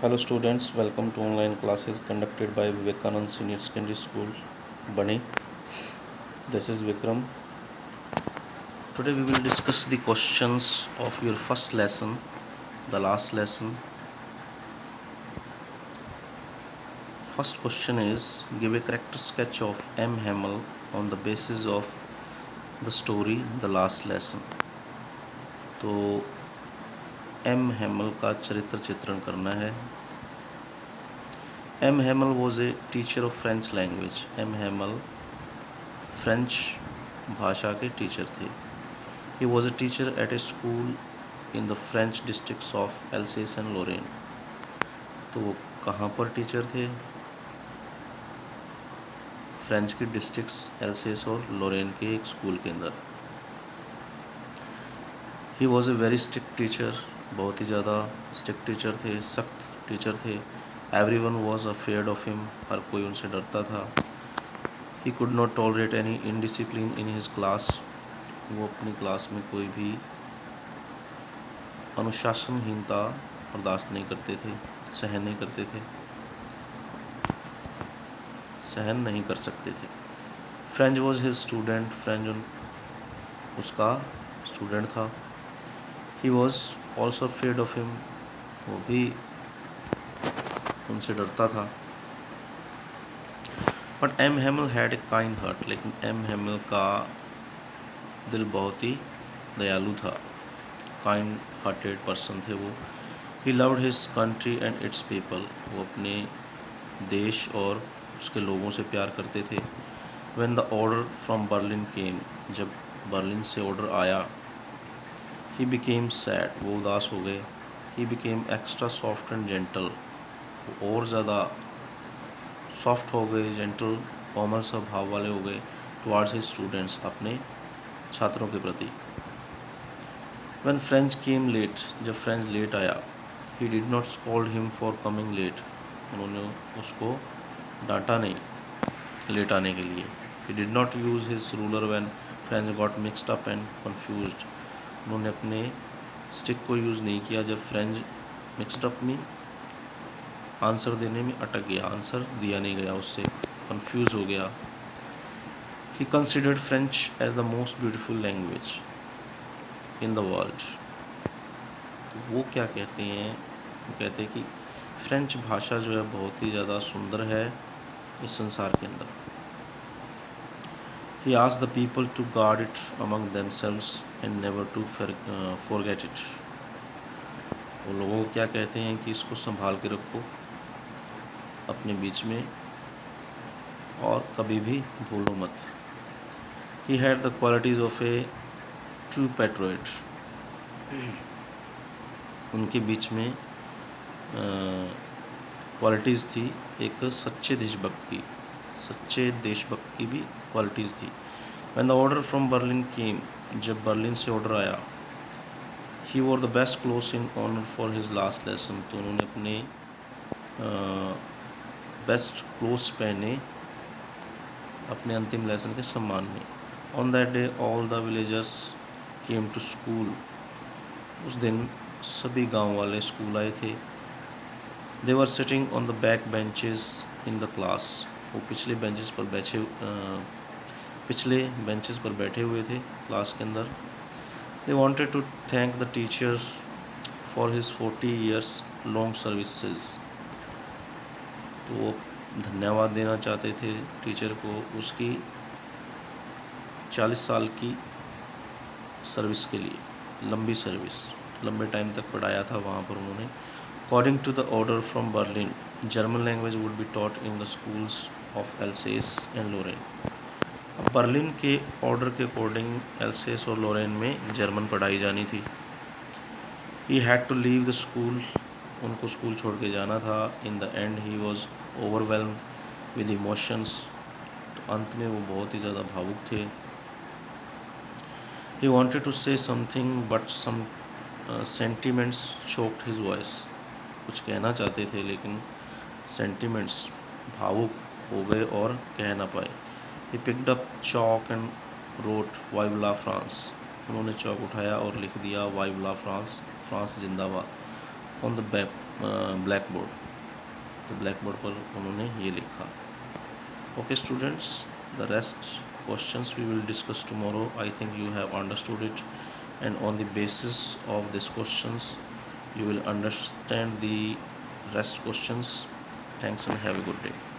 Hello students, welcome to online classes conducted by Vivekanand Senior Secondary School, Bani. This is Vikram. Today we will discuss the questions of your first lesson, the last lesson. First question is, give a character sketch of M. Hamel on the basis of the story, the last lesson. तो M. Hamel का चरित्र चित्रण करना है. M. Hamel was a teacher of French language. M. Hamel French भाषा के teacher थे. He was a teacher at a school in the French districts of Alsace and Lorraine. तो वो कहाँ पर टीचर थे? फ्रेंच की डिस्ट्रिक्ट्स एल्सेस और लोरेन के एक स्कूल के अंदर. He was a very strict teacher. बहुत ही ज़्यादा स्ट्रिक्ट टीचर थे, सख्त टीचर थे. Everyone was afraid of him. हर कोई उनसे डरता था. He could not tolerate any indiscipline in his class. वो अपनी क्लास में कोई भी अनुशासनहीनता बर्दाश्त नहीं करते थे, सहन नहीं करते थे, सहन नहीं कर सकते थे. French was his student. French उसका स्टूडेंट था. He was also afraid of him. वो भी उनसे डरता था. But M Hamel had a kind heart. लेकिन एम हेमल का दिल बहुत ही दयालु था. काइंड हार्टेड पर्सन थे वो. He loved his country and it's people. वो अपने देश और उसके लोगों से प्यार करते थे. When the order from Berlin came, जब बर्लिन से ऑर्डर आया, he became sad. वो उदास हो गए. He became extra soft and gentle. वो और ज़्यादा सॉफ्ट हो गए, जेंटल, कोमल स्वभाव वाले हो गए towards his students, अपने छात्रों के प्रति. When French came late, जब फ्रेंच लेट आया, he did not scold him for coming late. उन्होंने उसको डांटा नहीं लेट आने के लिए. He did not use his ruler when French got mixed up and confused. उन्होंने अपने स्टिक को यूज़ नहीं किया जब फ्रेंच मिक्सड अप में आंसर देने में अटक गया, आंसर दिया नहीं गया, उससे कंफ्यूज हो गया. He considered French as the most beautiful language in the world. तो वो क्या कहते हैं? वो कहते हैं कि फ्रेंच भाषा जो है बहुत ही ज़्यादा सुंदर है इस संसार के अंदर. He asked the people to guard it among themselves and never to forget it. वो लोगों को क्या कहते हैं कि इसको संभाल के रखो अपने बीच में और कभी भी भूलो मत. He had the qualities of a true patriot. उनके बीच में क्वालिटीज़ थी एक सच्चे देशभक्त की, सच्चे देशभक्त की भी क्वालिटीज़ थी. When the order from Berlin came, जब बर्लिन से ऑर्डर आया, he wore the best clothes in honor for his last lesson. तो उन्होंने अपने बेस्ट क्लोथ्स पहने अपने अंतिम लेसन के सम्मान में. On that day all the villagers came to school. उस दिन सभी गांव वाले स्कूल आए थे. They were sitting on the back benches in the class. वो पिछले बेंचेस पर बैठे हुए थे क्लास के अंदर. They wanted to thank the teacher for his 40 years long services. तो वो धन्यवाद देना चाहते थे टीचर को उसकी 40 साल की सर्विस के लिए, लंबी सर्विस, लंबे टाइम तक पढ़ाया था वहाँ पर उन्होंने. According to the order from Berlin, German language would be taught in the schools of Alsace and Lorraine. अब बर्लिन के ऑर्डर के अकॉर्डिंग एल्सेस और लोरेन में जर्मन पढ़ाई जानी थी. He had to leave the school. उनको स्कूल छोड़ के जाना था. In the end he was overwhelmed with emotions. तो अंत में वो बहुत ही ज़्यादा भावुक थे. He wanted to say something but some sentiments choked his voice. कुछ कहना चाहते थे लेकिन सेंटिमेंट्स भावुक हो गए और कह ना पाए. He picked up chalk and wrote Vive la France. उन्होंने चौक उठाया और लिख दिया Vive la France, फ्रांस जिंदाबाद. ऑन द ब्लैक बोर्ड, तो ब्लैक बोर्ड पर उन्होंने ये लिखा. Okay students, the rest questions we will discuss tomorrow. I think you have understood it, and on the basis of these questions you will understand the rest questions. Thanks and have a good day.